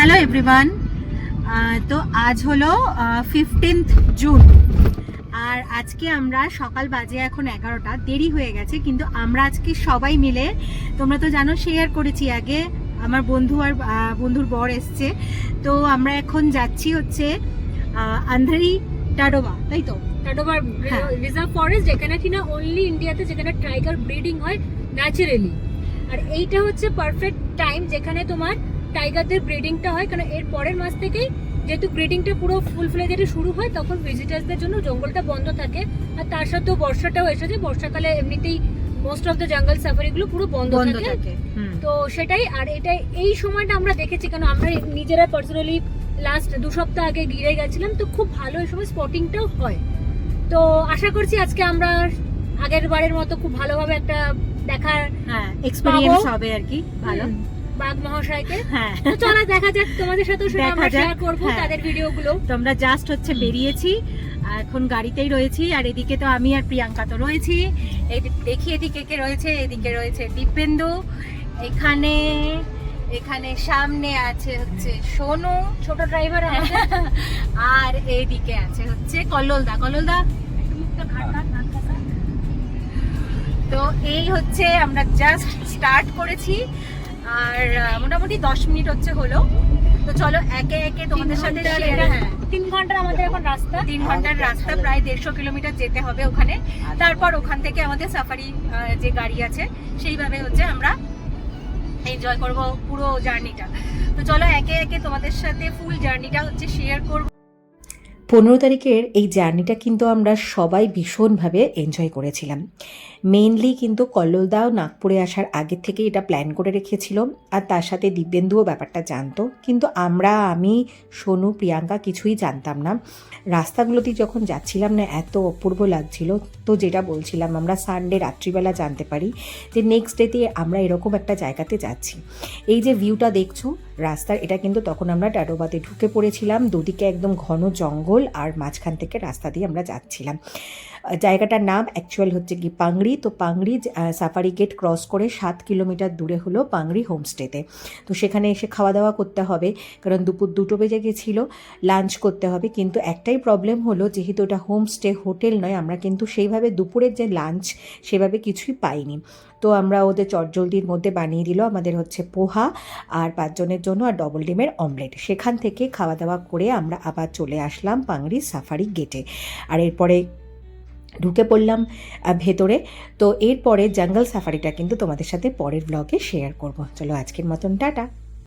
Hello everyone. তো আজ হলো 15 জুন আর আজকে আমরা সকাল বাজে এখন 11টা, দেরি হয়ে গেছে কিন্তু আমরা আজকে সবাই মিলে, তোমরা তো জানো শেয়ার করেছি আগে, আমার বন্ধু আর বন্ধুর বর এসছে, তো আমরা এখন যাচ্ছি হচ্ছে আন্ধারি টাডোবা, তাই তো? টাডোবা রিজার্ভ ফরেস্ট, যেখানে কিনা অনলি ইন্ডিয়াতে যেখানে টাইগার ব্রিডিং হয় ন্যাচারালি। আর এইটা হচ্ছে পারফেক্ট টাইম যেখানে তোমার টাইগারদের ব্রিডিংটা হয়, কারণ এর পরের মাস থেকেই যেহেতু ব্রিডিংটা পুরো ফুল ফ্লেজে শুরু হয়, তখন ভিজিটার্সদের জন্য জঙ্গলটা বন্ধ থাকে। আর তার সাথেও বর্ষাটাও এসেছে, বর্ষাকালে এমনিতেই মোস্ট অফ দ্য জঙ্গল সাফারিগুলো পুরো বন্ধ থাকে। তো সেটাই, আর এটা এই সময়টা আমরা দেখেছি, কারণ আমরা নিজেরা পার্সোনালি লাস্ট 2 সপ্তাহ আগে গিয়ে গেছিলাম, তো খুব ভালো এই সময় স্পটিংটাও হয়। তো আশা করছি আজকে আমরা আগের বারের মতো খুব ভালোভাবে একটা দেখার এক্সপেরিয়েন্স হবে আর কি, ভালো বাঘ মহাশয়কে। তো চলো দেখা যাক, তোমাদের সাথেও সেটা আমরা শেয়ার করব তাদের ভিডিওগুলো। তোমরা জাস্ট হচ্ছে বেরিয়েছি, এখন গাড়িতেই রয়েছি, আর এদিকে তো আমি আর প্রিয়াঙ্কা তো রয়েছি। এই দেখি এদিকে কে রয়েছে, এদিকে রয়েছে দীপেন্দু, এখানে এখানে সামনে আছে হচ্ছে সোনু ছোট ড্রাইভার, আর এইদিকে আছে হচ্ছে কল্লোলদা। তো এই হচ্ছে আমরা জাস্ট স্টার্ট করেছি আর মোটামুটি 10 মিনিট হচ্ছে হলো। তো চলো একে একে তোমাদের সাথে 3 ঘন্টার আমাদের এখন রাস্তা, 3 ঘন্টার রাস্তা, প্রায় 150 কিলোমিটার যেতে হবে ওখানে। তারপর ওখান থেকে আমাদের সাফারি যে গাড়ি আছে সেইভাবে হচ্ছে আমরা এনজয় করব পুরো জার্নিটা। তো চলো একে একে তোমাদের সাথে ফুল জার্নিটা হচ্ছে শেয়ার করব। 15 তারিখের এই জার্নিটা কিন্তু আমরা সবাই ভীষণভাবে এনজয় করেছিলাম। মেইনলি কিন্তু কল্লোলদাও নাগপুরে আসার আগের থেকে এটা প্ল্যান করে রেখেছিল, আর তার সাথে দিব্যেন্দুও ব্যাপারটা জানতো, কিন্তু আমি, সোনু, প্রিয়াঙ্কা কিছুই জানতাম না। রাস্তাগুলোতেই যখন যাচ্ছিলাম না, এত অপূর্ব লাগছিল। তো যেটা বলছিলাম, আমরা সানডে রাত্রিবেলা জানতে পারি যে নেক্সট ডেতে আমরা এরকম একটা জায়গাতে যাচ্ছি। এই যে ভিউটা দেখছো রাস্তার, এটা কিন্তু তখন আমরা টাডোবাতে ঢুকে পড়েছিলাম। দুদিকে একদম ঘন জঙ্গল, আর মাঝখান থেকে রাস্তা দিয়ে আমরা যাচ্ছিলাম। জায়গাটার নাম অ্যাকচুয়াল হচ্ছে কি পাংড়ি। তো পাংড়ি সাফারি গেট ক্রস করে 7 কিলোমিটার দূরে হলো পাংড়ি হোমস্টেতে। তো সেখানে এসে খাওয়া দাওয়া করতে হবে, কারণ দুপুর 2টো বেজে গেছিলো, লাঞ্চ করতে হবে। কিন্তু একটাই প্রবলেম হলো, যেহেতু এটা হোমস্টে, হোটেল নয়, আমরা কিন্তু সেইভাবে দুপুরের যে লাঞ্চ সেভাবে কিছুই পাইনি। তো আমরা ওদের চটজলদির মধ্যে বানিয়ে দিল আমাদের হচ্ছে পোহা আর 5 জনের জন্য, আর ডবল ডিমের অমলেট। সেখান থেকে খাওয়া দাওয়া করে আমরা আবার চলে আসলাম পাংড়ি সাফারি গেটে, আর এরপরে ঢুকে পড়লাম ভেতরে। তো এরপরে জঙ্গল সাফারিটা কিন্তু তোমাদের সাথে পরের ব্লগে শেয়ার করব। চলো আজকের মতন টাটা।